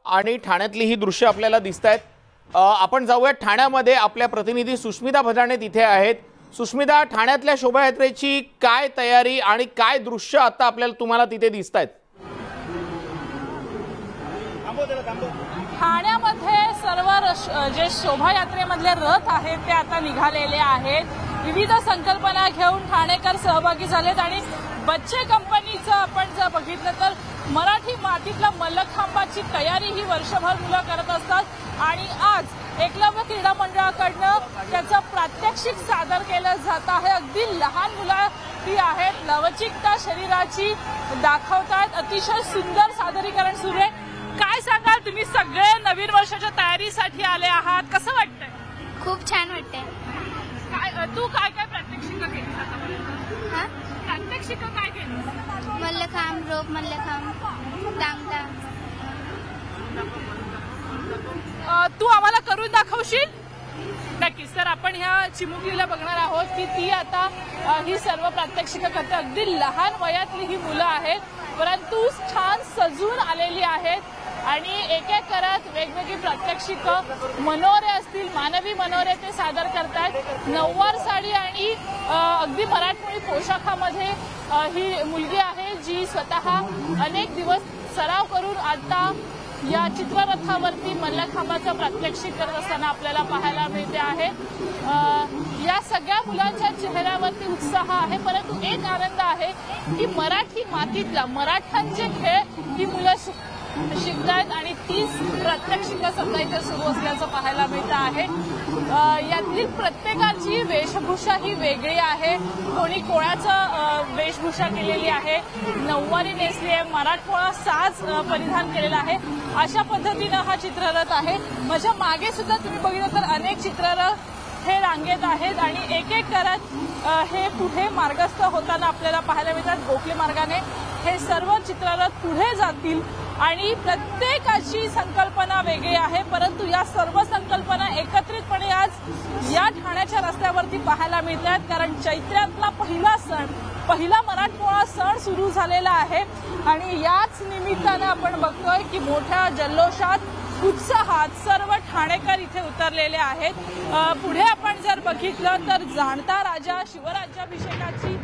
आणि ठाण्यातली ही दृश्य आपल्याला दिसतायत। आपण जाऊया ठाण्यामध्ये, आपल्या प्रतिनिधी सुष्मिता भजाणे तिथे आहेत। सुष्मिता, ठाण्यातल्या शोभायात्रेची काय तयारी आणि काय दृश्य आता आपल्याला तुम्हाला तिथे दिसतायत? ठाण्यामध्ये सर्व जे शोभायात्रेमधले रथ आहेत ते आता निघालेले आहेत। विविध संकल्पना घेऊन ठाणेकर सहभागी झालेत आणि बच्चे कंपनीचं आपण जर बघितलं तर मराठी मातीतल्या मल्लखांबाची तयारी ही वर्षभर मुलं करत असतात आणि आज एकलव्य क्रीडा मंडळाकडनं त्याचं प्रात्यक्षिक सादर केलं जात आहे। अगदी लहान मुलं ती आहेत, लवचिकता शरीराची दाखवतात, अतिशय सुंदर सादरीकरण सुरू आहे। काय सांगाल, तुम्ही सगळे नवीन वर्षाच्या तयारीसाठी आले आहात, कसं वाटतंय? खूप छान वाटतंय। तू काय काय प्रात्यक्षिक केली? प्रात्यक्षिक काय केली? मल्लखांब, रोप मल्लखांब, दांगटा। तू आम्हाला करून दाखवशील? नक्कीच। तर आपण ह्या चिमुकलीला बघणार आहोत की ती आता ही सर्व प्रात्यक्षिकं करते। अगदी लहान वयातली ही मुलं आहेत, परंतु छान सजून आलेली आहेत आणि एक एक करत वेगवेगळी प्रात्यक्षिकं, मनोरे असतील, मानवी मनोरे ते सादर करतात। नऊवार साडी आणि अगदी मराठमोळी पोशाखामध्ये ही मुलगी आहे जी स्वतः अनेक दिवस सराव करून आता या चित्ररथावरती मल्लखांबाचं प्रात्यक्षिक करत असताना आपल्याला पाहायला मिळते आहे। या सगळ्या मुलांच्या चेहऱ्यावरती उत्साह आहे, परंतु एक आनंद आहे की मराठी मातीतला मराठ्यांचे खेळ ही मुलं शिकतायत आणि तीच प्रात्यक्षिकं सध्या इथे सुरू असल्याचं पाहायला मिळतं आहे। यातील प्रत्येकाची वेशभूषा ही वेगळी आहे। कोणी कोळ्याचं वेशभूषा केलेली आहे, नऊवारी नेसली आहे, मराठमोळा साज परिधान केलेला आहे। अशा पद्धतीनं हा चित्ररथ आहे। माझ्या मागे सुद्धा तुम्ही बघितलं तर अनेक चित्ररथ हे रांगेत आहेत आणि एक एक करत हे पुढे मार्गस्थ होताना आपल्याला पाहायला मिळतात। गोखले मार्गाने हे सर्व चित्ररथ पुढे जातील आणि प्रत्येकाची संकल्पना वेगळी आहे, परंतु या सर्व संकल्पना एकत्रितपणे आज या ठाण्याच्या रस्त्यावरती पाहायला मिळतात। कारण चैत्रातला पहिला सण, पहिला मराठमोळा सण सुरू झालेला आहे आणि याच निमित्तानं आपण बघतोय की मोठ्या जल्लोषात, उत्साहात सर्व ठाणेकर इथे उतरलेले आहेत। पुढे आपण जर बघितलं तर जाणता राजा शिवराज्याभिषेकाची